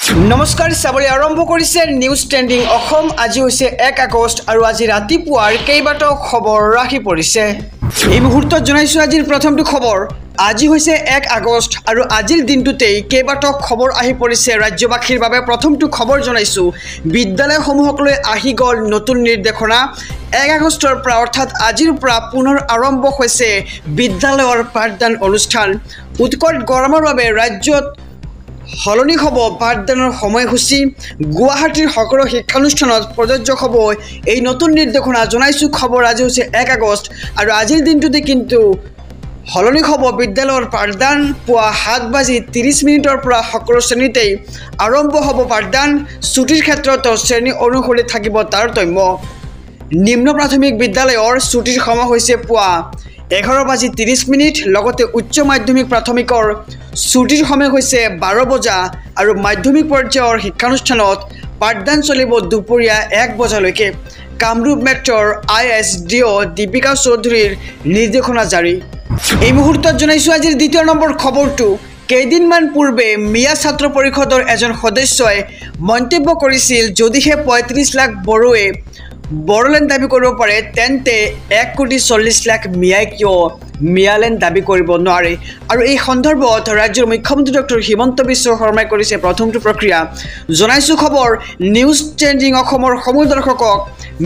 নমস্কাৰ চাবলৈ আৰম্ভ কৰিছে নিউজ ট্ৰেন্ডিং অসম আজি হৈছে 1 আগষ্ট আৰু আজি ৰাতিপুৱাৰ কেইবাটাও খবৰ ৰাখি পৰিছে এই মুহূৰ্তত জনাইছো আজিৰ প্ৰথমটো খবৰ আজি হৈছে 1 আগষ্ট আৰু আজিৰ দিনটোতেই কেইবাটাও খবৰ আহি পৰিছে ৰাজ্যবাসীৰ বাবে প্ৰথমটো খবৰ জনাইছো বিদ্যালয়সমূহকলৈ আহি গল নতুন নিৰ্দেশনা 1 আগষ্টৰ পৰা অৰ্থাৎ আজিৰ পৰা পুনৰ আৰম্ভ হৈছে বিদ্যালয়ৰ পাঠদান অনুষ্ঠান উৎকট গৰমৰ বাবে ৰাজ্যত হলনি হব পাঠদানৰ সময়সূচী গুৱাহাটীৰ সকলো শিক্ষানুষ্ঠানত প্ৰযোজ্য হ'ব এই নতুন নিৰ্দেশনা জনাইছো খবৰ আজি হৈছে 1 আগষ্ট আৰু আজিৰ দিনটোতে কিন্তু হলনি হব বিদ্যালয়ৰ পাঠদান পুৱা 7:30 পৰা সকলো শ্ৰেণীতেই আৰম্ভ হ'ব পাঠদান ছুটিৰ ক্ষেত্ৰত শ্ৰেণী অনুসৰি থাকিব তাৰতম্য নিম্ন প্ৰাথমিক বিদ্যালয়ৰ ছুটিৰ সময় হৈছে পুৱা 11:30 লগতে উচ্চ মাধ্যমিক প্ৰাথমিকৰ ছুটিৰ সময় হৈছে 12 বজা আৰু মাধ্যমিক পৰ্যায়ৰ শিক্ষানুষ্ঠানত পাঠদান চলিব দুপৰীয়া 1 বজালৈকে কামৰূপ মেট্ৰৰ ISDO দীপিকা চৌধুৰীৰ নিৰ্দেশনা জাৰি এই মুহূৰ্তত জনাইছো আজিৰ দ্বিতীয় নম্বৰ খবৰটো কেইদিনমান পূৰ্বে মিয়া ছাত্ৰ পৰিষদৰ এজন সদস্যই মন্তব্য কৰিছিল যদিহে 35 লাখ বড়োৱে বড়োলেণ্ড দাবী কৰিব পাৰে তেন্তে 1,40 লাখ মিয়াই কিয় মিয়ালেণ্ড দাবী কৰিব নোৱাৰে আৰু এই সন্দৰ্ভত ৰাজ্যৰ মুখ্যমন্ত্ৰী ডক্টৰ হিমন্ত বিশ্ব শৰ্মাই কৰিছে প্ৰথমটো প্ৰক্ৰিয়া জনাইছো খবৰ নিউজ ট্ৰেন্ডিং অসমৰ সমূহ দৰ্শকক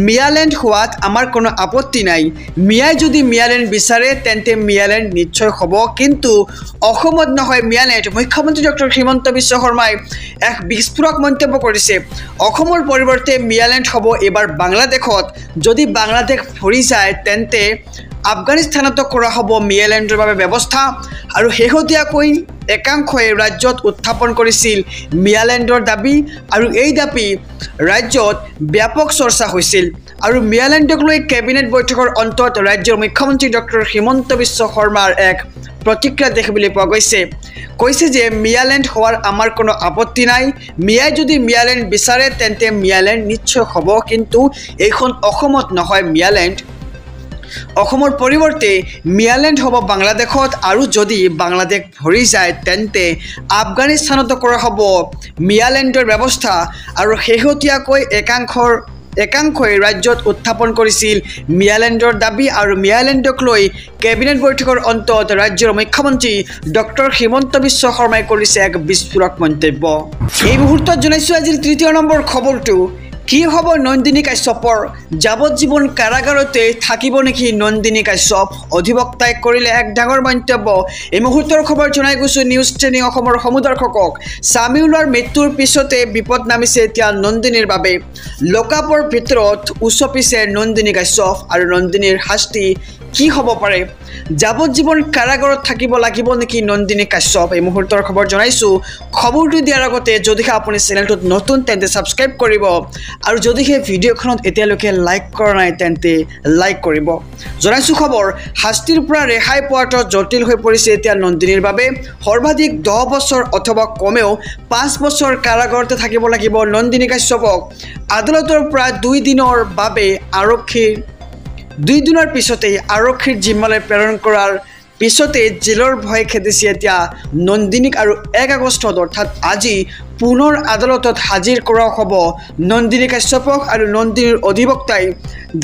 মিয়ালেণ্ড হোৱাত আমাৰ কোনো আপত্তি নাই মিয়াই যদি মিয়ালেণ্ড বিচাৰে তেন্তে মিয়ালেণ্ড নিশ্চয় হ'ব কিন্তু অসমত নহয় মিয়ালেণ্ড মুখ্যমন্ত্ৰী ডক্টৰ হিমন্ত বিশ্ব শৰ্মাই এক বিস্ফোৰক মন্তব্য কৰিছে অসমৰ পৰিৱৰ্তে মিয়ালেণ্ড হ'ব এবাৰ বাংলাদেশত যদি বাংলাদেশ ভৰি যায় তেন্তে আফগানিস্তানত কৰা হ'ব মিয়ালেণ্ডৰ বাবে ব্যৱস্থা আৰু শেহতীয়াকৈ একাংশই ৰাজ্যত উত্থাপন কৰিছিল মিয়ালেণ্ডৰ দাবী আৰু এই দাবী ৰাজ্যত ব্যাপক চৰ্চা হৈছিল আৰু মিয়ালেণ্ডক লৈ কেবিনেট বৈঠকৰ অন্তত ৰাজ্যৰ মুখ্যমন্ত্ৰী ডক্টৰ হিমন্ত বিশ্ব শৰ্মাৰ এক প্ৰতিক্ৰিয়া দেখিবলৈ পোৱা কৈছে যে মিয়ালেণ্ড হোৱাৰ আমাৰ কোনো আপত্তি নাই মিয়াই যদি মিয়ালেণ্ড বিচাৰে তেন্তে মিয়ালেণ্ড নিশ্চয় হ'ব কিন্তু এইখন অসমত নহয় মিয়ালেণ্ড অসমৰ পৰিৱৰ্তে মিয়ালেণ্ড হ'ব বাংলাদেশত আৰু যদি বাংলাদেশ ভৰি যায় তেন্তে আফগানিস্তানত কৰা হ'ব মিয়ালেণ্ডৰ ব্যৱস্থা আৰু শেহতীয়াকৈ একাংশই ৰাজ্যত উত্থাপন কৰিছিল মিয়ালেণ্ডৰ দাবী আৰু মিয়ালেণ্ডক লৈ কেবিনেট বৈঠকৰ অন্তত ৰাজ্যৰ মুখ্যমন্ত্ৰী ডক্টৰ হিমন্ত বিশ্ব শৰ্মাই কৰিছে এক বিস্ফোৰক মন্তব্য এই মুহূৰ্তত জনাইছো আজিৰ তৃতীয় নম্বৰ খবৰটো কি হ'ব নন্দিনী কাশ্যপৰ যাৱজ্জীৱন কাৰাগাৰতে থাকিব নেকি নন্দিনী কাশ্যপ অধিবক্তাই কৰিলে এক ডাঙৰ মন্তব্য এই মুহূৰ্তৰ খবৰ জনাই গৈছো নিউজ ট্ৰেন্ডিং অসমৰ সমূহ দৰ্শকক সামিউলৰ মৃত্যুৰ পিছতে বিপদ নামিছে এতিয়া নন্দিনীৰ বাবে লোকাপৰ ভিতৰত উচপিছে নন্দিনী কাশ্যপ আৰু নন্দিনীৰ শাস্তি কি হ'ব পাৰে যাৱজ্জীৱন কাৰাগাৰত থাকিব লাগিব নেকি নন্দিনী কাশ্যপ এই মুহূৰ্তৰ খবৰ জনাইছো খবৰটো দিয়াৰ আগতে যদিহে আপুনি চেনেলটোত নতুন তেন্তে সাবস্ক্ৰাইব কৰিব আৰু যদিহে ভিডিঅ'খনত এতিয়ালৈকে লাইক কৰা নাই তেন্তে লাইক কৰিব জনাইছো খবৰ শাস্তিৰ পৰা ৰেহাই পোৱাটো জটিল হৈ পৰিছে এতিয়া নন্দিনীৰ বাবে সৰ্বাধিক 10 বছৰ অথবা কমেও 5 বছৰ কাৰাগাৰতে থাকিব লাগিব নন্দিনী কাশ্যপক আদালতৰ পৰা 2 দিনৰ বাবে আৰক্ষীৰ 2 দিনৰ পিছতেই আৰক্ষীৰ জিম্মালৈ প্ৰেৰণ কৰাৰ পিছতে জেলৰ ভয় খেদিছে এতিয়া নন্দিনীক আৰু 1 আগষ্টত অৰ্থাৎ আজি পুনৰ আদালতত হাজিৰ কৰা হ'ব নন্দিনী কাশ্যপক আৰু নন্দিনীৰ অধিবক্তাই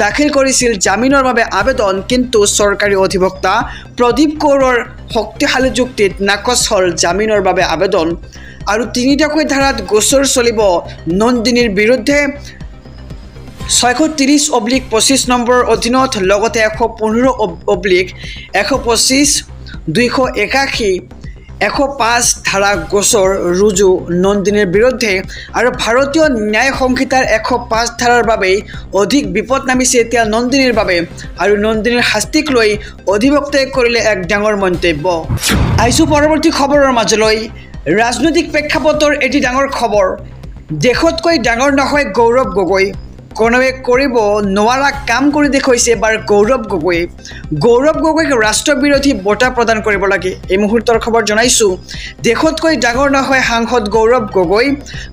দাখিল কৰিছিল জামিনৰ বাবে আবেদন কিন্তু চৰকাৰী অধিবক্তা প্ৰদীপ কৌৰৰ শক্তিশালী যুক্তিত নাকচ হ'ল জামিনৰ বাবে আবেদন আৰু 3টাকৈ ধাৰাত গোচৰ চলিব নন্দিনীৰ বিৰুদ্ধে 630/25 নম্বৰৰ অধীনত লগতে 115/125 281 105 ধাৰা গোচৰ ৰুজু নন্দিনীৰ বিৰুদ্ধে আৰু ভাৰতীয় ন্যায় সংহিতাৰ 105 ধাৰাৰ বাবে অধিক বিপদ নামিছে এতিয়া নন্দিনীৰ বাবে আৰু নন্দিনীৰ শাস্তিক লৈ অধিবক্তাই কৰিলে এক ডাঙৰ মন্তব্য আহিছো পৰৱৰ্তী খবৰৰ মাজলৈ ৰাজনৈতিক প্ৰেক্ষাপটৰ এটি ডাঙৰ খবৰ দেশতকৈ ডাঙৰ নহয় গৌৰৱ গগৈ কোনোৱে কৰিব নোৱাৰা কাম কৰি দেখুৱাইছে এবাৰ গৌৰৱ গগৈক ৰাষ্ট্ৰবিৰোধী বঁটা প্ৰদান কৰিব লাগে এই মুহূৰ্তৰ খবৰ জনাইছো দেশতকৈ ডাঙৰ নহয় সাংসদ গৌৰৱ গগৈ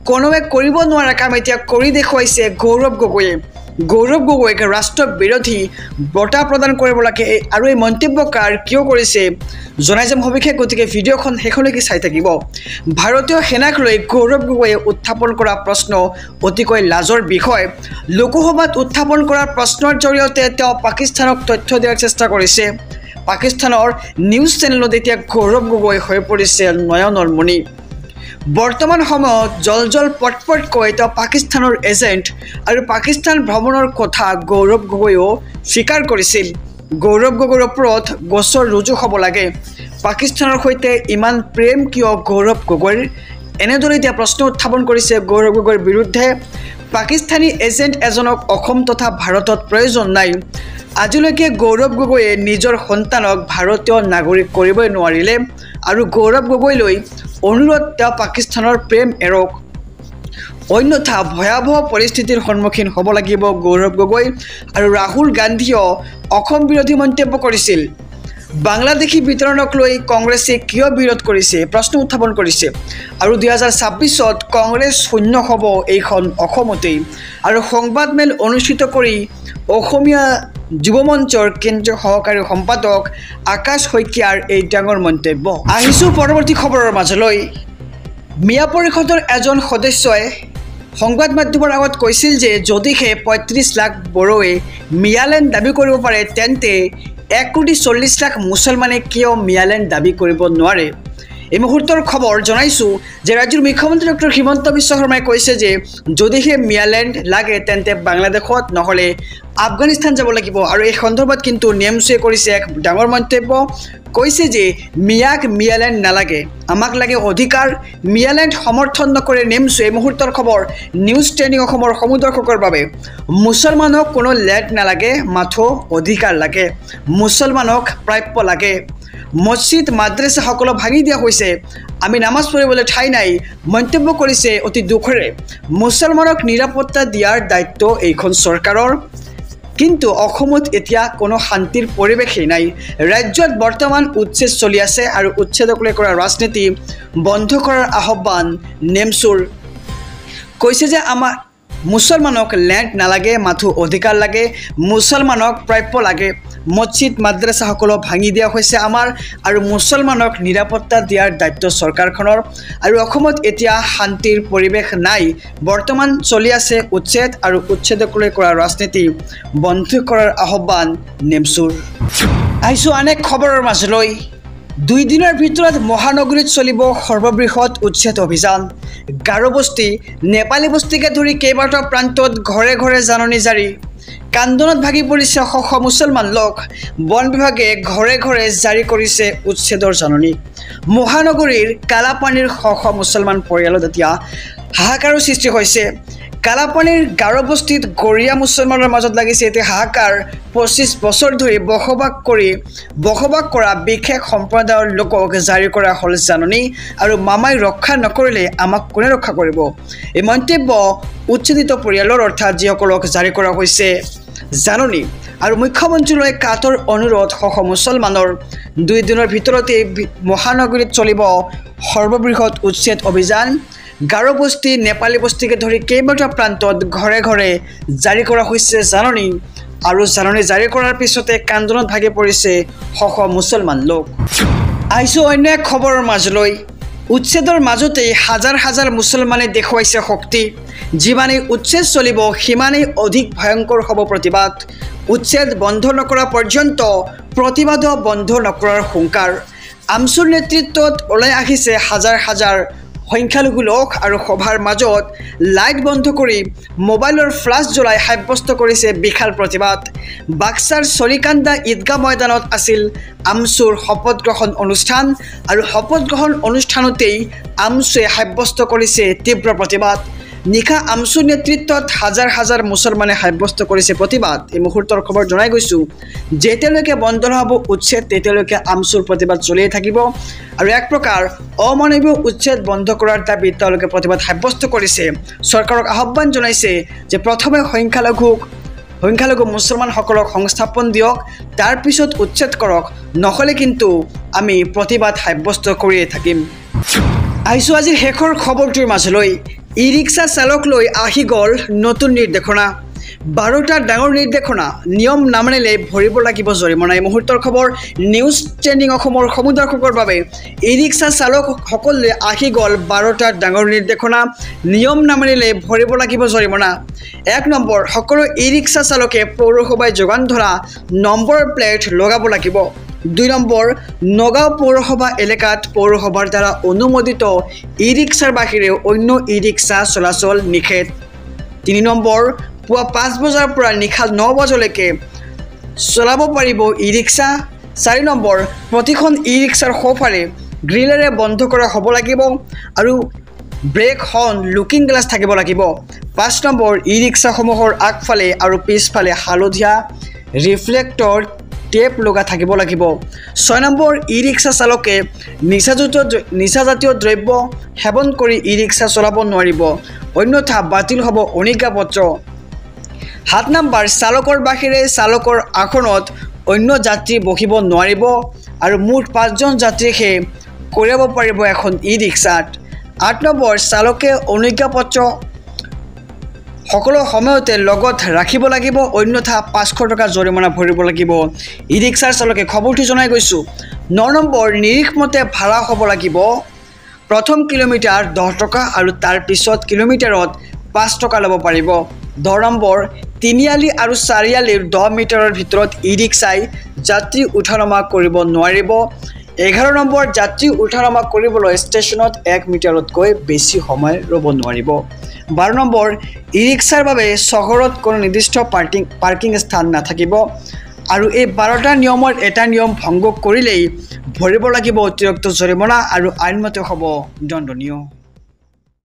কোনোৱে কৰিব নোৱাৰা কাম এতিয়া কৰি দেখুৱাইছে গৌৰৱ গগৈয়ে গৌৰৱ গগৈক ৰাষ্ট্ৰ বিৰোধী বঁটা প্ৰদান কৰিব লাগে আৰু এই মন্তব্য কাৰ কিয় কৰিছে জনাই যাম সবিশেষ গতিকে ভিডিঅ'খন শেষলৈকে চাই থাকিব ভাৰতীয় সেনাক লৈ গৌৰৱ গগৈয়ে উত্থাপন কৰা প্ৰশ্ন অতিকৈ লাজৰ বিষয় লোকসভাত উত্থাপন কৰা প্ৰশ্নৰ জৰিয়তে তেওঁ পাকিস্তানক তথ্য দিয়াৰ চেষ্টা কৰিছে পাকিস্তানৰ নিউজ চেনেলত এতিয়া গৌৰৱ গগৈ হৈ পৰিছে নয়নৰ মণি বৰ্তমান সময়ত জল পটকৈ তেওঁ পাকিস্তানৰ এজেণ্ট আৰু পাকিস্তান ভ্ৰমণৰ কথা গৌৰৱ গগৈয়েও স্বীকাৰ কৰিছিল গৌৰৱ গগৈৰ ওপৰত গোচৰ ৰুজু হ'ব লাগে পাকিস্তানৰ সৈতে ইমান প্ৰেম কিয় গৌৰৱ গগৈৰ এনেদৰে এতিয়া প্ৰশ্ন উত্থাপন কৰিছে গৌৰৱ গগৈৰ বিৰুদ্ধে পাকিস্তানী এজেণ্ট এজনক অসম তথা ভাৰতত প্ৰয়োজন নাই আজিলৈকে গৌৰৱ গগৈয়ে নিজৰ সন্তানক ভাৰতীয় নাগৰিক কৰিবই নোৱাৰিলে আৰু গৌৰৱ গগৈলৈ অনুৰোধ তেওঁ পাকিস্তানৰ প্ৰেম এৰক অন্যথা ভয়াৱহ পৰিস্থিতিৰ সন্মুখীন হ'ব লাগিব গৌৰৱ গগৈ আৰু ৰাহুল গান্ধীয়েও অসম বিৰোধী মন্তব্য কৰিছিল বাংলাদেশী বিতৰণক লৈ কংগ্ৰেছে কিয় বিৰোধ কৰিছে প্ৰশ্ন উত্থাপন কৰিছে আৰু 2026ত কংগ্ৰেছ শূন্য হ'ব এইখন অসমতেই আৰু সংবাদমেল অনুষ্ঠিত কৰি অসমীয়া যুৱ মঞ্চৰ কেন্দ্ৰীয় সহকাৰী সম্পাদক আকাশ শইকীয়াৰ এই ডাঙৰ মন্তব্য আহিছোঁ পৰৱৰ্তী খবৰৰ মাজলৈ মিয়া পৰিষদৰ এজন সদস্যই সংবাদ মাধ্যমৰ আগত কৈছিল যে যদিহে 35 লাখ বড়োৱে মিয়ালেণ্ড দাবী কৰিব পাৰে তেন্তে 1,40 লাখ মুছলমানে কিয় মিয়ালেণ্ড দাবী কৰিব নোৱাৰে এই মুহূৰ্তৰ খবৰ জনাইছোঁ যে ৰাজ্যৰ মুখ্যমন্ত্ৰী ডক্টৰ হিমন্ত বিশ্ব শৰ্মাই কৈছে যে যদিহে মিয়ালেণ্ড লাগে তেন্তে বাংলাদেশত নহ'লে আফগানিস্তান যাব লাগিব আৰু এই সন্দৰ্ভত কিন্তু নেমছুৱে কৰিছে এক ডাঙৰ মন্তব্য কৈছে যে মিয়াক মিয়ালেণ্ড নালাগে আমাক লাগে অধিকাৰ মিয়ালেণ্ড সমৰ্থন নকৰে নেমছুৱে এই মুহূৰ্তৰ খবৰ নিউজ ট্ৰেণ্ডিং অসমৰ সমুদৰ্শকৰ বাবে মুছলমানক কোনো লেণ্ড নালাগে মাথো অধিকাৰ লাগে মুছলমানক প্ৰাপ্য লাগে মছজিদ মাদ্ৰাছাসকলক ভাঙি দিয়া হৈছে আমি নামাজ পঢ়িবলৈ ঠাই নাই মন্তব্য কৰিছে অতি দুখেৰে মুছলমানক নিৰাপত্তা দিয়াৰ দায়িত্ব এইখন চৰকাৰৰ কিন্তু অসমত এতিয়া কোনো শান্তিৰ পৰিৱেশেই নাই ৰাজ্যত বৰ্তমান উচ্ছেদ চলি আছে আৰু উচ্ছেদক লৈ কৰা ৰাজনীতি বন্ধ কৰাৰ আহ্বান নেমছুৰ কৈছে যে আমাৰ মুছলমানক লেণ্ড নালাগে মাথো অধিকাৰ লাগে মুছলমানক প্ৰাপ্য লাগে মছজিদ মাদ্ৰাছাসকলক ভাঙি দিয়া হৈছে আমাৰ আৰু মুছলমানক নিৰাপত্তা দিয়াৰ দায়িত্ব চৰকাৰখনৰ আৰু অসমত এতিয়া শান্তিৰ পৰিৱেশ নাই বৰ্তমান চলি আছে উচ্ছেদ আৰু উচ্ছেদক লৈ কৰা ৰাজনীতি বন্ধ কৰাৰ আহ্বান নেমছুৰ আহিছোঁ আন এক খবৰৰ মাজলৈ 2 দিনৰ ভিতৰত মহানগৰীত চলিব সৰ্ববৃহৎ উচ্ছেদ অভিযান গাৰো বস্তি নেপালী বস্তিকে ধৰি কেইবাটাও প্ৰান্তত ঘৰে ঘৰে জাননী জাৰি কান্দনত ভাগি পৰিছে শ মুছলমান লোক বন বিভাগে ঘৰে ঘৰে জাৰি কৰিছে উচ্ছেদৰ জাননী মহানগৰীৰ কালাপানীৰ শ মুছলমান পৰিয়ালত এতিয়া হাহাকাৰৰ সৃষ্টি হৈছে কালাপানীৰ গাৰো বস্তিত গৰীয়া মুছলমানৰ মাজত লাগিছে এতিয়া হাহাকাৰ 25 বছৰ ধৰি বসবাস কৰা বিশেষ সম্প্ৰদায়ৰ লোকক জাৰি কৰা হ'ল জাননী আৰু মামাই ৰক্ষা নকৰিলে আমাক কোনে ৰক্ষা কৰিব এই মন্তব্য উচ্ছেদিত পৰিয়ালৰ অৰ্থাৎ যিসকলক জাৰি কৰা হৈছে জাননী আৰু মুখ্যমন্ত্ৰীলৈ কাটৰ অনুৰোধ শ মুছলমানৰ 2 দিনৰ ভিতৰতে মহানগৰীত চলিব সৰ্ববৃহৎ উচ্ছেদ অভিযান গাৰো বস্তি নেপালী বস্তিকে ধৰি কেইবাটাও প্ৰান্তত ঘৰে ঘৰে জাৰি কৰা হৈছে জাননী আৰু জাননী জাৰি কৰাৰ পিছতে কান্দনত ভাগি পৰিছে শ মুছলমান লোক আহিছোঁ অন্য এক খবৰৰ মাজলৈ উচ্ছেদৰ মাজতেই হাজাৰ হাজাৰ মুছলমানে দেখুৱাইছে শক্তি যিমানেই উচ্ছেদ চলিব সিমানেই অধিক ভয়ংকৰ হ'ব প্ৰতিবাদ উচ্ছেদ বন্ধ নকৰা পৰ্যন্ত প্ৰতিবাদো বন্ধ নকৰাৰ হুংকাৰ আমছুৰ নেতৃত্বত ওলাই আহিছে হাজাৰ হাজাৰ সংখ্যালঘু লোক আৰু সভাৰ মাজত লাইট বন্ধ কৰি মোবাইলৰ ফ্লাছ জ্বলাই সাব্যস্ত কৰিছে বিশাল প্ৰতিবাদ বাক্সাৰ চলিকান্দা ঈদগাহ ময়দানত আছিল আমছুৰ শপত গ্ৰহণ অনুষ্ঠান আৰু শপত গ্ৰহণ অনুষ্ঠানতেই আমছুৱে সাব্যস্ত কৰিছে তীব্ৰ প্ৰতিবাদ নিশা আমছুৰ নেতৃত্বত হাজাৰ হাজাৰ মুছলমানে সাব্যস্ত কৰিছে প্ৰতিবাদ এই মুহূৰ্তৰ খবৰ জনাই গৈছোঁ যেতিয়ালৈকে বন্ধ নহ'ব উচ্ছেদ তেতিয়ালৈকে আমছুৰ প্ৰতিবাদ চলিয়ে থাকিব আৰু এক প্ৰকাৰ অমানৱীয় উচ্ছেদ বন্ধ কৰাৰ দাবীত তেওঁলোকে প্ৰতিবাদ সাব্যস্ত কৰিছে চৰকাৰক আহ্বান জনাইছে যে প্ৰথমে সংখ্যালঘু মুছলমানসকলক সংস্থাপন দিয়ক তাৰ পিছত উচ্ছেদ কৰক নহ'লে কিন্তু আমি প্ৰতিবাদ সাব্যস্ত কৰিয়ে থাকিম আহিছোঁ আজিৰ শেষৰ খবৰটোৰ মাজলৈ ই ৰিক্সা চালক লৈ আহি গ'ল নতুন নিৰ্দেশনা 12টা ডাঙৰ নিৰ্দেশনা নিয়ম নামানিলে ভৰিব লাগিব জৰিমনা। এই মুহূৰ্তৰ খবৰ নিউজ ট্ৰেণ্ডিং অসমৰ সমুদৰ্শকৰ বাবে ই ৰিক্সা চালকসকলে আহি গ'ল 12টা ডাঙৰ নিৰ্দেশনা নিয়ম নামানিলে ভৰিব লাগিব জৰিমনা। 1 নম্বৰ, সকলো ই ৰিক্সা চালকে পৌৰসভাই যোগান ধৰা নম্বৰ প্লেট লগাব লাগিব। 2 নম্বৰ, নগাঁও পৌৰসভা এলেকাত পৌৰসভাৰ দ্বাৰা অনুমোদিত ই ৰিক্সাৰ বাহিৰে অন্য ই ৰিক্সা চলাচল নিষেধ। 3 নম্বৰ, পুৱা 5 বজাৰ পৰা নিশা 9 বজালৈকে চলাব পাৰিব ই ৰিক্সা। 4 নম্বৰ, প্ৰতিখন ই ৰিক্সাৰ সোঁফালে গ্ৰিলেৰে বন্ধ কৰা হ'ব লাগিব আৰু ব্ৰেক হৰ্ণ লুকিং গ্লাছ থাকিব লাগিব। 5 নম্বৰ, ই ৰিক্সাসমূহৰ আগফালে আৰু পিছফালে হালধীয়া ৰিফ্লেক্টৰ টেপ লগা থাকিব লাগিব। 6 নম্বৰ, ই ৰিক্সা চালকে নিচাজাতীয় দ্ৰব্য সেৱন কৰি ই ৰিক্সা চলাব নোৱাৰিব, অন্যথা বাতিল হ'ব অনুজ্ঞাপত্ৰ। 7 নম্বৰ, চালকৰ বাহিৰে চালকৰ আসনত অন্য যাত্ৰী বহিব নোৱাৰিব আৰু মুঠ 5জন যাত্ৰীহে কঢ়িয়াব পাৰিব এখন ই ৰিক্সাত। 8 নম্বৰ, চালকে অনুজ্ঞাপত্ৰ সকলো সময়তে লগত ৰাখিব লাগিব, অন্যথা 500 টকা জৰিমনা ভৰিব লাগিব ই ৰিক্সাৰ চালকে। খবৰটো জনাই গৈছোঁ। 9 নম্বৰ, নিৰিখমতে ভাড়া হ'ব লাগিব। প্ৰথম কিলোমিটাৰ 10 টকা আৰু তাৰ পিছত কিলোমিটাৰত 5 টকা ল'ব পাৰিব। 10 নম্বৰ, তিনিআলি আৰু চাৰিআলিৰ 10 মিটাৰৰ ভিতৰত ই ৰিক্সাই যাত্ৰী উঠা নমা কৰিব নোৱাৰিব। 11 নম্বৰ, যাত্ৰী উঠা নমা কৰিবলৈ ষ্টেচনত 1 মিটাৰতকৈ বেছি সময় ৰ'ব নোৱাৰিব। 12 নম্বৰ, ই ৰিক্সাৰ বাবে চহৰত কোনো নিৰ্দিষ্ট পাৰ্কিং স্থান নাথাকিব আৰু এই 12টা নিয়মৰ এটা নিয়ম ভংগ কৰিলেই ভৰিব লাগিব অতিৰিক্ত জৰিমনা আৰু আইনমতে হ'ব দণ্ডনীয়।